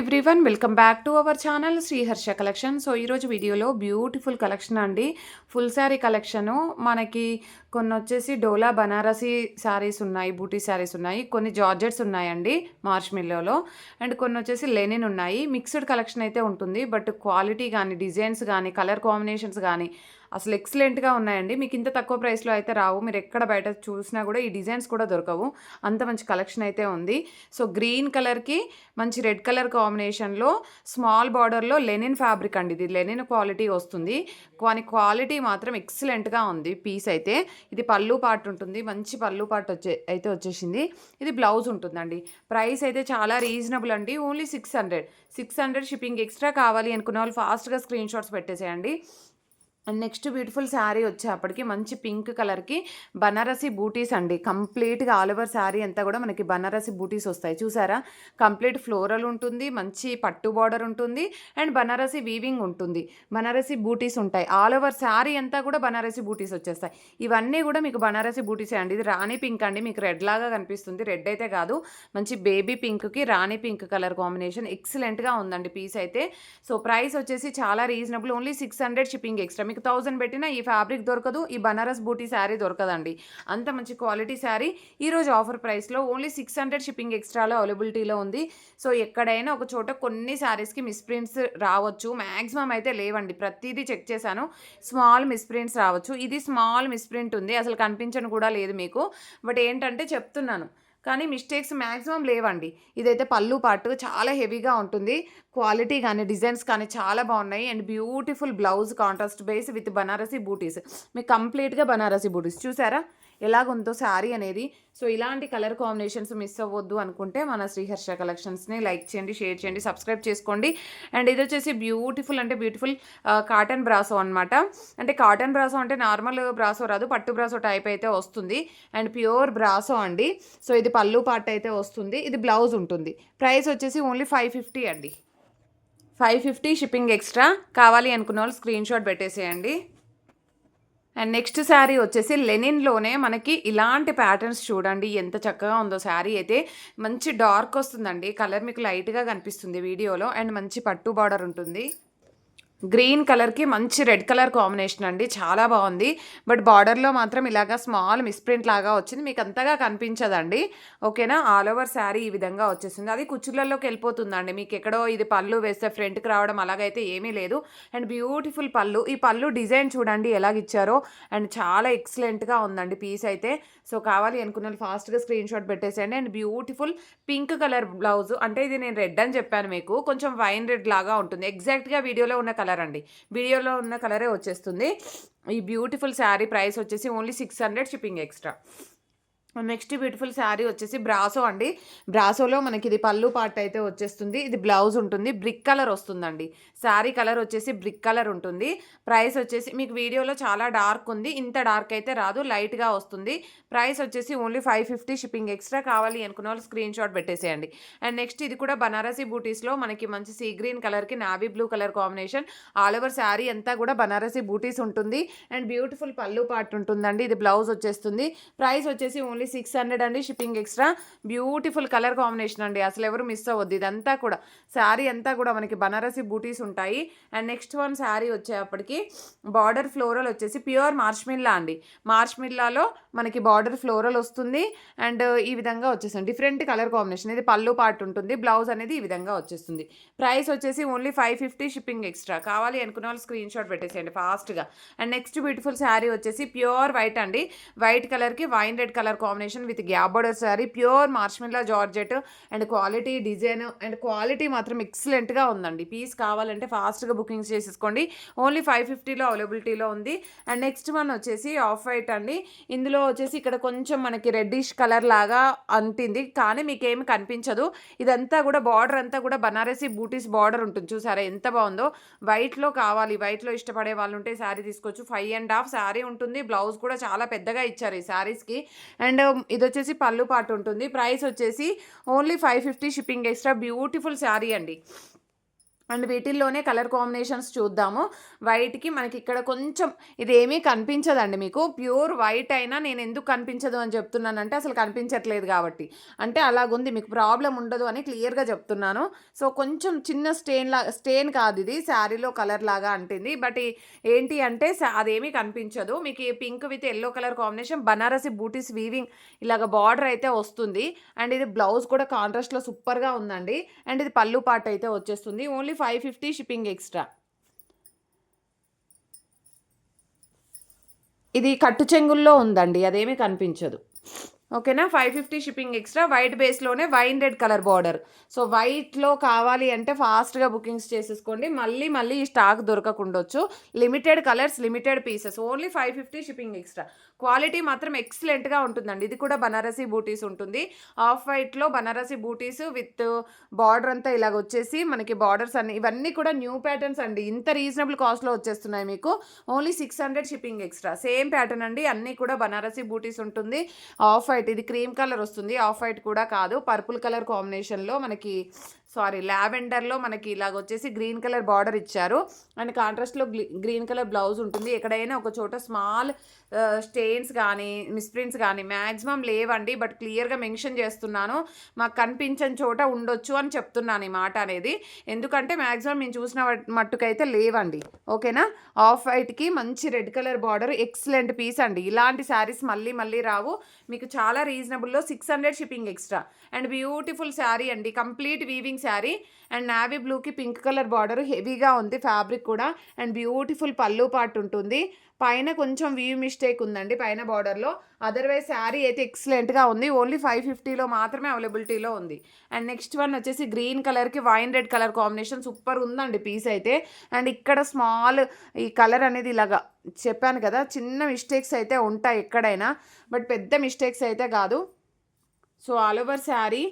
Everyone welcome back to our channel Sriharsha collection. So ఈరోజు వీడియోలో beautiful collection అండి. Full sari collection మనకి కొన్ని వచ్చేసి డోలా బనారసి శారీస్ ఉన్నాయి, బూటీ శారీస్ ఉన్నాయి, కొన్ని జార్జెట్స్ ఉన్నాయండి మార్చ్ మిల్లోలో, అండ్ కొన్ని వచ్చేసి లెనిన్ ఉన్నాయి. మిక్స్డ్ కలెక్షన్ అయితే ఉంటుంది, బట్ క్వాలిటీ కానీ డిజైన్స్ కానీ కలర్ కాంబినేషన్స్ కానీ అసలు ఎక్సలెంట్గా ఉన్నాయండి. మీకు ఇంత తక్కువ ప్రైస్లో అయితే రావు, మీరు ఎక్కడ బయట చూసినా కూడా ఈ డిజైన్స్ కూడా దొరకవు, అంత మంచి కలెక్షన్ అయితే ఉంది. సో గ్రీన్ కలర్కి మంచి రెడ్ కలర్ కాంబినేషన్లో స్మాల్ బార్డర్లో లెనిన్ ఫ్యాబ్రిక్ అండి, ఇది లెనిన్ క్వాలిటీ వస్తుంది, కానీ క్వాలిటీ మాత్రం ఎక్సలెంట్గా ఉంది పీస్ అయితే. ఇది పళ్ళు పార్ట్ ఉంటుంది, మంచి పళ్ళు పార్ట్ అయితే వచ్చేసింది. ఇది బ్లౌజ్ ఉంటుందండి. ప్రైస్ అయితే చాలా రీజనబుల్ అండి, ఓన్లీ 600 షిప్పింగ్ ఎక్స్ట్రా. కావాలి అనుకున్న వాళ్ళు ఫాస్ట్గా స్క్రీన్ షాట్స్ పెట్టేసేయండి. అండ్ నెక్స్ట్ బ్యూటిఫుల్ శారీ వచ్చేప్పటికి మంచి పింక్ కలర్కి బనారసి బూటీస్ అండి. కంప్లీట్గా ఆల్ ఓవర్ శారీ అంతా కూడా మనకి బనారసి బూటీస్ వస్తాయి, చూసారా? కంప్లీట్ ఫ్లోరల్ ఉంటుంది, మంచి పట్టు బార్డర్ ఉంటుంది, అండ్ బనారసి వీవింగ్ ఉంటుంది, బనారసి బూటీస్ ఉంటాయి. ఆల్ ఓవర్ శారీ అంతా కూడా బనారసి బూటీస్ వచ్చేస్తాయి. ఇవన్నీ కూడా మీకు బనారసి బూటీసే అండి. ఇది రాణి పింక్ అండి, మీకు రెడ్ లాగా కనిపిస్తుంది, రెడ్ అయితే కాదు, మంచి బేబీ పింక్కి రాణి పింక్ కలర్ కాంబినేషన్ ఎక్సలెంట్గా ఉందండి పీస్ అయితే. సో ప్రైస్ వచ్చేసి చాలా రీజనబుల్, ఓన్లీ 600 షిప్పింగ్ ఎక్స్ట్రా. మీకు 1000 పెట్టినా ఈ ఫ్యాబ్రిక్ దొరకదు, ఈ బనారస్ బూటీ శారీ దొరకదండి, అంత మంచి క్వాలిటీ శారీ. ఈరోజు ఆఫర్ ప్రైస్లో ఓన్లీ 600 షిప్పింగ్ ఎక్స్ట్రాలో అవైలబిలిటీలో ఉంది. సో ఎక్కడైనా ఒక చోట కొన్ని శారీస్కి మిస్ప్రింట్స్ రావచ్చు, మ్యాక్సిమం అయితే లేవండి, ప్రతిదీ చెక్ చేశాను, స్మాల్ మిస్ప్రింట్స్ రావచ్చు. ఇది స్మాల్ మిస్ప్రింట్ ఉంది, అసలు కనిపించను కూడా లేదు మీకు, బట్ ఏంటంటే చెప్తున్నాను, కానీ మిస్టేక్స్ మ్యాక్సిమం లేవండి. ఇదైతే పళ్ళు పాటు చాలా హెవీగా ఉంటుంది, క్వాలిటీ కానీ డిజైన్స్ కానీ చాలా బాగున్నాయి, and beautiful blouse contrast base with Banarasi butis. మీకు కంప్లీట్గా బనారసి బూటీస్ చూసారా ఎలాగుందో శారీ అనేది. సో ఇలాంటి కలర్ కాంబినేషన్స్ మిస్ అవ్వద్దు అనుకుంటే మన శ్రీహర్ష కలెక్షన్స్ని లైక్ చేయండి, షేర్ చేయండి, సబ్స్క్రైబ్ చేసుకోండి. అండ్ ఇది వచ్చేసి బ్యూటిఫుల్ అంటే బ్యూటిఫుల్ కాటన్ బ్రాసో అనమాట. అంటే కాటన్ బ్రాసో అంటే నార్మల్ బ్రాసో రాదు, పట్టు బ్రాసో టైప్ అయితే వస్తుంది, అండ్ ప్యూర్ బ్రాసో అండి. సో ఇది పళ్ళు పార్ట్ అయితే వస్తుంది, ఇది బ్లౌజ్ ఉంటుంది. ప్రైస్ వచ్చేసి ఓన్లీ 550 అండి, 550 షిప్పింగ్ ఎక్స్ట్రా. కావాలి అనుకున్న వాళ్ళు స్క్రీన్ షాట్ పెట్టేసేయండి. అండ్ నెక్స్ట్ శారీ వచ్చేసి లెనిన్లోనే మనకి ఇలాంటి ప్యాటర్న్స్ చూడండి ఎంత చక్కగా ఉందో. శారీ అయితే మంచి డార్క్ వస్తుందండి, కలర్ మీకు లైట్గా కనిపిస్తుంది వీడియోలో, అండ్ మంచి పట్టు బార్డర్ ఉంటుంది. గ్రీన్ కలర్కి మంచి రెడ్ కలర్ కాంబినేషన్ అండి, చాలా బాగుంది. బట్ బార్డర్లో మాత్రం ఇలాగా స్మాల్ మిస్ప్రింట్ లాగా వచ్చింది, మీకు అంతగా కనిపించదండి, ఓకేనా? ఆల్ ఓవర్ శారీ ఈ విధంగా వచ్చేసింది, అది కుచ్చులలోకి వెళ్ళిపోతుందండి. మీకు ఎక్కడో ఇది పళ్ళు వేస్తే ఫ్రంట్కి రావడం అలాగైతే ఏమీ లేదు. అండ్ బ్యూటిఫుల్ పళ్ళు, ఈ పళ్ళు డిజైన్ చూడండి ఎలాగిచ్చారో, అండ్ చాలా ఎక్సలెంట్గా ఉందండి పీస్ అయితే. సో కావాలి అనుకున్న ఫాస్ట్గా స్క్రీన్ షాట్ పెట్టేసేయండి. And beautiful pink colour blouse, అంటే ఇది నేను రెడ్ అని చెప్పాను మీకు, కొంచెం వైన్ రెడ్ లాగా ఉంటుంది, ఎగ్జాక్ట్గా వీడియోలో ఉన్న కలర్ అండి, వీడియోలో ఉన్న కలరే వచ్చేస్తుంది. ఈ బ్యూటిఫుల్ శారీ ప్రైస్ వచ్చేసి only 600 shipping extra. Next beautiful sari వచ్చేసి బ్రాసో అండి. బ్రాసోలో మనకి ఇది పళ్ళు పార్ట్ అయితే వచ్చేస్తుంది, ఇది బ్లౌజ్ ఉంటుంది, బ్రిక్ కలర్ వస్తుందండి. శారీ కలర్ వచ్చేసి బ్రిక్ కలర్ ఉంటుంది. ప్రైస్ వచ్చేసి మీకు వీడియోలో చాలా డార్క్ ఉంది, ఇంత డార్క్ అయితే రాదు, లైట్గా వస్తుంది. ప్రైస్ వచ్చేసి ఓన్లీ 550 షిప్పింగ్ ఎక్స్ట్రా. కావాలి అనుకున్న వాళ్ళు స్క్రీన్ షాట్ పెట్టేసేయండి. అండ్ నెక్స్ట్ ఇది కూడా బనారసి బూటీస్లో మనకి మంచి సీ గ్రీన్ కలర్కి navy blue colour combination. All over sari అంతా కూడా బనారసి బూటీస్ ఉంటుంది, అండ్ బ్యూటిఫుల్ పళ్ళు పార్ట్ ఉంటుందండి, ఇది బ్లౌజ్ వచ్చేస్తుంది. ప్రైస్ వచ్చేసి ఓన్లీ 600 అండి, shipping extra. Beautiful colour combination అండి, అసలు ఎవరు మిస్ అవ్వద్దు. ఇదంతా కూడా శారీ అంతా కూడా మనకి బనారసి బూటీస్ ఉంటాయి. అండ్ నెక్స్ట్ వన్ శారీ వచ్చేప్పటికి బార్డర్ ఫ్లోరల్ వచ్చేసి ప్యూర్ మార్ష్మిల్లా అండి. మార్ష్మిల్లాలో మనకి బార్డర్ ఫ్లోరల్ వస్తుంది, అండ్ ఈ విధంగా వచ్చేస్తుంది, డిఫరెంట్ కలర్ కాంబినేషన్. ఇది పళ్ళు పార్ట్ ఉంటుంది, బ్లౌజ్ అనేది ఈ విధంగా వచ్చేస్తుంది. ప్రైస్ వచ్చేసి ఓన్లీ 550 షిప్పింగ్ ఎక్స్ట్రా. కావాలి అనుకున్న వాళ్ళు స్క్రీన్ షాట్ పెట్టేసేయండి ఫాస్ట్గా. అండ్ నెక్స్ట్ బ్యూటిఫుల్ శారీ వచ్చేసి ప్యూర్ వైట్ అండి, వైట్ కలర్కి wine red colour combination with gap border sari, pure marshmallow georgette, and quality design and quality మాత్రం ఎక్సలెంట్గా ఉందండి. పీస్ కావాలంటే ఫాస్ట్గా బుకింగ్స్ చేసేసుకోండి, ఓన్లీ 550లో అవైలబిలిటీలో ఉంది. అండ్ నెక్స్ట్ వన్ వచ్చేసి ఆఫ్ వైట్ అండి. ఇందులో వచ్చేసి ఇక్కడ కొంచెం మనకి రెడ్డిష్ కలర్ లాగా అంటింది, కానీ మీకేమి కనిపించదు. ఇదంతా కూడా బార్డర్ అంతా కూడా బనారసి బూటీస్ బార్డర్ ఉంటుంది, చూసారా ఎంత బాగుందో. వైట్లో కావాలి, వైట్లో ఇష్టపడే వాళ్ళు ఉంటే శారీ తీసుకోవచ్చు. 5.5 శారీ ఉంటుంది, బ్లౌజ్ కూడా చాలా పెద్దగా ఇచ్చారు ఈ శారీస్కి. అండ్ ఇది వచ్చేసి పళ్ళు పాటు ఉంటుంది. ప్రైస్ వచ్చేసి only 550 shipping extra. Beautiful sari అండి. అండ్ వీటిల్లోనే కలర్ కాంబినేషన్స్ చూద్దాము. వైట్‌కి మనకి ఇక్కడ కొంచెం ఇదేమీ కనిపించదండి మీకు. ప్యూర్ వైట్ అయినా నేను ఎందుకు కనిపించదు అని చెప్తున్నానంటే అసలు కనిపించట్లేదు కాబట్టి. అంటే అలాగుంది, మీకు ప్రాబ్లమ్ ఉండదు అని క్లియర్‌గా చెప్తున్నాను. సో, కొంచెం చిన్న స్టెయిన్ కాదిది, శారీలో కలర్ లాగా అంటింది. బట్ ఏంటి అంటే అదేమీ కనిపించదు. మీకు ఈ pink with yellow colour combination Banarasi బూటీస్ వీవింగ్ ఇలాగ బార్డర్ అయితే వస్తుంది. అండ్ ఇది బ్లౌజ్ కూడా కాంట్రాస్ట్‌లో సూపర్‌గా ఉందండి. అండ్ ఇది పళ్ళు పార్ట్ అయితే వచ్చేస్తుంది. Only 550 shipping extra. ఇది కట్టు చెంగుల్లో ఉందండి, అదేమీ కనిపించదు. ఓకేనా. 550 షిప్పింగ్ ఎక్స్ట్రా. వైట్ బేస్‌లోనే wine red colour border. So, వైట్‌లో కావాలి అంటే ఫాస్ట్‌గా బుకింగ్స్ చేసేసుకోండి. మళ్ళీ ఈ స్టాక్ దొరకకుండొచ్చు. Limited colours, limited pieces. Only 550 shipping extra. Quality మాత్రం ఎక్సలెంట్‌గా ఉంటుందండి. ఇది కూడా బనారసి బూటీస్ ఉంటుంది. ఆఫ్ వైట్‌లో బనారసి బూటీస్ విత్ బార్డర్ అంతా ఇలాగొచ్చేసి మనకి బార్డర్స్ అన్ని ఇవన్నీ కూడా న్యూ ప్యాటర్న్స్ అండి. ఇంత రీజనబుల్ కాస్ట్‌లో వచ్చేస్తున్నాయి మీకు. Only 600 shipping extra. Same pattern అండి. అన్నీ కూడా బనారసి బూటీస్ ఉంటుంది. ఆఫ్ వైట్, ఇది క్రీమ్ కలర్ వస్తుంది. ఆఫ్ వైట్ కూడా కాదు, పర్పుల్ కలర్ కాంబినేషన్లో మనకి లావెండర్లో మనకి ఇలాగొచ్చేసి గ్రీన్ కలర్ బార్డర్ ఇచ్చారు. అండ్ కాంట్రాస్ట్లో గ్రీన్ కలర్ బ్లౌజ్ ఉంటుంది. ఎక్కడైనా ఒక చోట స్మాల్ స్టెయిన్స్ కానీ మిస్ప్రింట్స్ కానీ మ్యాక్సిమం లేవండి. బట్ క్లియర్గా మెన్షన్ చేస్తున్నాను, మాకు కనిపించని చోట ఉండొచ్చు అని చెప్తున్నాను ఈ మాట అనేది. ఎందుకంటే మ్యాక్సిమం నేను చూసిన మట్టుకైతే లేవండి. ఓకేనా. ఆఫ్ వైట్కి మంచి red colour border, excellent piece అండి. ఇలాంటి శారీస్ మళ్ళీ రావు మీకు. చాలా రీజనబుల్లో 600 shipping extra. And beautiful sari అండి, complete weaving sari. And navy బ్లూకి పింక్ కలర్ బార్డర్ హెవీగా ఉంది ఫ్యాబ్రిక్ కూడా. అండ్ బ్యూటిఫుల్ పళ్ళు పార్ట్ ఉంటుంది. పైన కొంచెం వీవ్ మిస్టేక్ ఉందండి పైన బార్డర్లో. అదర్వైజ్ శారీ అయితే ఎక్సలెంట్గా ఉంది. ఓన్లీ 550లో మాత్రమే అవైలబిలిటీలో ఉంది. అండ్ నెక్స్ట్ వన్ వచ్చేసి గ్రీన్ కలర్కి wine red colour combination super ఉందండి పీస్ అయితే. అండ్ ఇక్కడ స్మాల్ ఈ కలర్ అనేది ఇలాగా చెప్పాను కదా, చిన్న మిస్టేక్స్ అయితే ఉంటాయి ఎక్కడైనా, బట్ పెద్ద మిస్టేక్స్ అయితే కాదు. So, all over sari.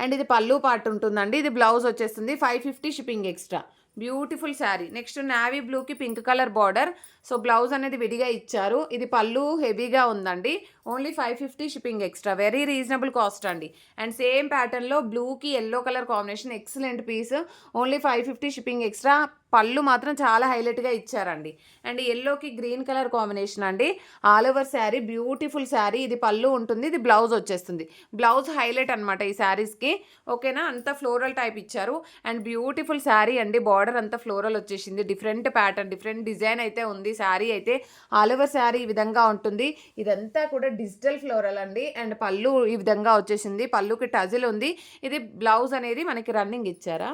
And ఇది పళ్ళు పార్ట్ ఉంటుందండి. ఇది బ్లౌజ్ వచ్చేస్తుంది. 550 shipping extra. Beautiful sari. Next navy బ్లూకి pink colour border. So, blouse అనేది విడిగా ఇచ్చారు. ఇది పళ్ళు హెవీగా ఉందండి. Only 550 shipping extra. Very reasonable cost అండి. అండ్ సేమ్ ప్యాటర్న్లో బ్లూకి yellow colour combination excellent piece. Only 550 shipping extra. పళ్ళు మాత్రం చాలా హైలైట్గా ఇచ్చారండి. అండ్ ఎల్లోకి గ్రీన్ కలర్ కాంబినేషన్ అండి. All over sari beautiful sari. ఇది పళ్ళు ఉంటుంది, ఇది బ్లౌజ్ వచ్చేస్తుంది. బ్లౌజ్ హైలైట్ అనమాట ఈ శారీస్కి. ఓకేనా. అంతా ఫ్లోరల్ టైప్ ఇచ్చారు. అండ్ బ్యూటిఫుల్ శారీ అండి. బార్డర్ అంతా ఫ్లోరల్ వచ్చేసింది. డిఫరెంట్ ప్యాటర్న్, డిఫరెంట్ డిజైన్ అయితే ఉంది శారీ అయితే. ఆల్ ఓవర్ శారీ ఈ విధంగా ఉంటుంది. ఇదంతా కూడా డిజిటల్ ఫ్లోరల్ అండి. అండ్ పళ్ళు ఈ విధంగా వచ్చేసింది. పళ్ళుకి టజిల్ ఉంది. ఇది బ్లౌజ్ అనేది మనకి రన్నింగ్ ఇచ్చారా.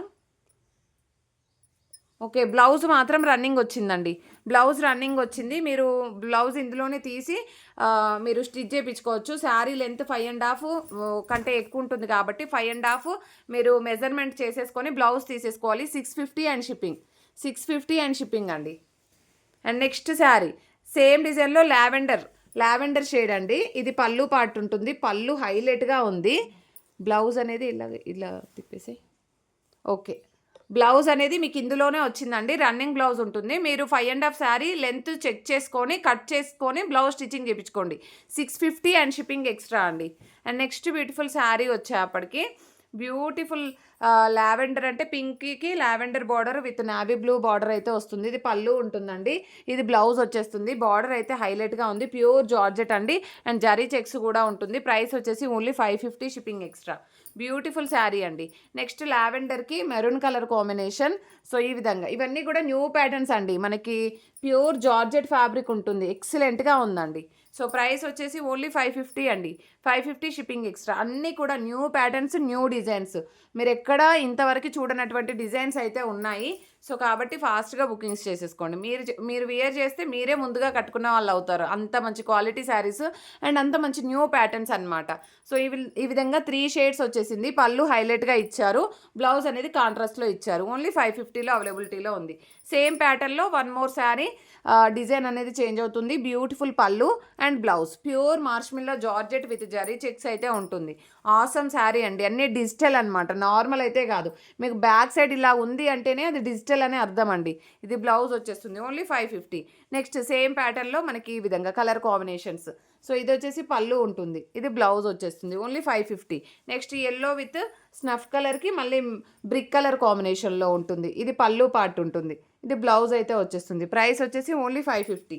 ఓకే. బ్లౌజ్ మాత్రం రన్నింగ్ వచ్చిందండి. బ్లౌజ్ రన్నింగ్ వచ్చింది. మీరు బ్లౌజ్ ఇందులోనే తీసి మీరు స్టిచ్ చేయించుకోవచ్చు. శారీ లెంత్ 5.5 కంటే ఎక్కువ ఉంటుంది కాబట్టి 5.5 మీరు మెజర్మెంట్ చేసేసుకొని బ్లౌజ్ తీసేసుకోవాలి. 650 అండ్ షిప్పింగ్. 650 అండ్ షిప్పింగ్ అండి. అండ్ నెక్స్ట్ శారీ సేమ్ డిజైన్లో లావెండర్ షేడ్ అండి. ఇది పళ్ళు పార్ట్ ఉంటుంది. పళ్ళు హైలైట్గా ఉంది. బ్లౌజ్ అనేది ఇలా తిప్పేసి ఓకే. బ్లౌజ్ అనేది మీకు ఇందులోనే వచ్చిందండి. రన్నింగ్ బ్లౌజ్ ఉంటుంది. మీరు 5.5 శారీ లెంత్ చెక్ చేసుకొని కట్ చేసుకొని బ్లౌజ్ స్టిచ్చింగ్ చేయించుకోండి. 650 అండ్ షిప్పింగ్ ఎక్స్ట్రా అండి. అండ్ నెక్స్ట్ బ్యూటిఫుల్ శారీ వచ్చేప్పటికి బ్యూటిఫుల్ లావెండర్ అంటే పింక్కి lavender border with navy blue border అయితే వస్తుంది. ఇది పళ్ళు ఉంటుందండి. ఇది బ్లౌజ్ వచ్చేస్తుంది. బార్డర్ అయితే హైలైట్గా ఉంది. ప్యూర్ జార్జెట్ అండి. అండ్ జరీ చెక్స్ కూడా ఉంటుంది. ప్రైస్ వచ్చేసి only 550 shipping extra. Beautiful sari అండి. నెక్స్ట్ లావెండర్కి మెరూన్ కలర్ కాంబినేషన్. సో, ఈ విధంగా ఇవన్నీ కూడా న్యూ ప్యాటర్న్స్ అండి. మనకి ప్యూర్ జార్జెట్ ఫ్యాబ్రిక్ ఉంటుంది. ఎక్సలెంట్గా ఉందండి. సో, ప్రైస్ వచ్చేసి ఓన్లీ 550 అండి. 550 షిప్పింగ్ ఎక్స్ట్రా. అన్నీ కూడా న్యూ ప్యాటర్న్స్, న్యూ డిజైన్స్. మీరు ఎక్కడ ఇంతవరకు చూడనటువంటి డిజైన్స్ అయితే ఉన్నాయి. సో, కాబట్టి ఫాస్ట్గా బుకింగ్స్ చేసేసుకోండి. మీరు వేర్ చేస్తే మీరే ముందుగా కట్టుకున్న వాళ్ళు అవుతారు. అంత మంచి క్వాలిటీ శారీస్ అండ్ అంత మంచి న్యూ ప్యాటర్న్స్ అనమాట. సో, ఈ విధంగా 3 షేడ్స్ వచ్చేసింది. పళ్ళు హైలైట్గా ఇచ్చారు. బ్లౌజ్ అనేది కాంట్రాస్ట్లో ఇచ్చారు. ఓన్లీ 550లో అవైలబిలిటీలో ఉంది. సేమ్ ప్యాటర్న్లో వన్ మోర్ శారీ డిజైన్ అనేది చేంజ్ అవుతుంది. బ్యూటిఫుల్ పళ్ళు and blouse pure marshmallow georgette with zari checks అయితే ఉంటుంది. ఆసమ్ శారీ అండి. అన్నీ డిజిటల్ అనమాట, నార్మల్ అయితే కాదు. మీకు బ్యాక్ సైడ్ ఇలా ఉంది అంటేనే అది డిజిటల్ అనే అర్థం అండి. ఇది బ్లౌజ్ వచ్చేస్తుంది. ఓన్లీ 550. నెక్స్ట్ సేమ్ ప్యాటర్న్లో మనకి ఈ విధంగా కలర్ కాంబినేషన్స్. సో ఇది వచ్చేసి పళ్ళు ఉంటుంది, ఇది బ్లౌజ్ వచ్చేస్తుంది only 550. Next yellow with snuff కలర్కి మళ్ళీ బ్రిక్ కలర్ కాంబినేషన్లో ఉంటుంది, ఇది పళ్ళు పార్ట్ ఉంటుంది, ఇది బ్లౌజ్ అయితే వచ్చేస్తుంది. ప్రైస్ వచ్చేసి ఓన్లీ 550.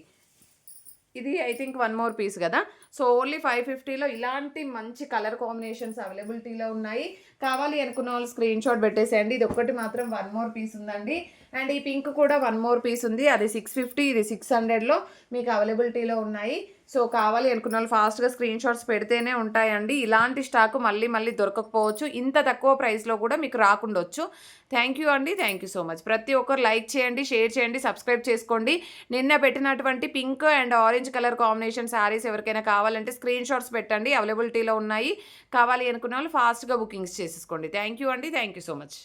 ఇది ఐ థింక్ 1 మోర్ పీస్ కదా. సో ఓన్లీ 550లో ఇలాంటి మంచి కలర్ కాంబినేషన్స్ అవైలబిలిటీలో ఉన్నాయి. కావాలి అనుకున్న వాళ్ళు స్క్రీన్ షాట్ పెట్టేసేయండి. ఇది ఒక్కటి మాత్రం 1 మోర్ పీస్ ఉందండి. అండ్ ఈ పింక్ కూడా 1 మోర్ పీస్ ఉంది, అది 650, ఇది 600లో మీకు అవైలబిలిటీలో ఉన్నాయి. సో కావాలి అనుకున్న వాళ్ళు ఫాస్ట్గా స్క్రీన్ షాట్స్ పెడితేనే ఉంటాయండి. ఇలాంటి స్టాక్ మళ్ళీ మళ్ళీ దొరకకపోవచ్చు, ఇంత తక్కువ ప్రైస్లో కూడా మీకు రాకుండొచ్చు. థ్యాంక్ యూ అండి, థ్యాంక్ యూ సో మచ్. ప్రతి ఒక్కరు లైక్ చేయండి, షేర్ చేయండి, సబ్స్క్రైబ్ చేసుకోండి. నిన్న పెట్టినటువంటి pink and orange colour combination saris ఎవరికైనా కావాలంటే స్క్రీన్ షాట్స్ పెట్టండి, అవైలబిలిటీలో ఉన్నాయి. కావాలి అనుకున్న వాళ్ళు ఫాస్ట్గా బుకింగ్స్ చేసేసుకోండి. థ్యాంక్ యూ అండి, థ్యాంక్ యూ సో మచ్.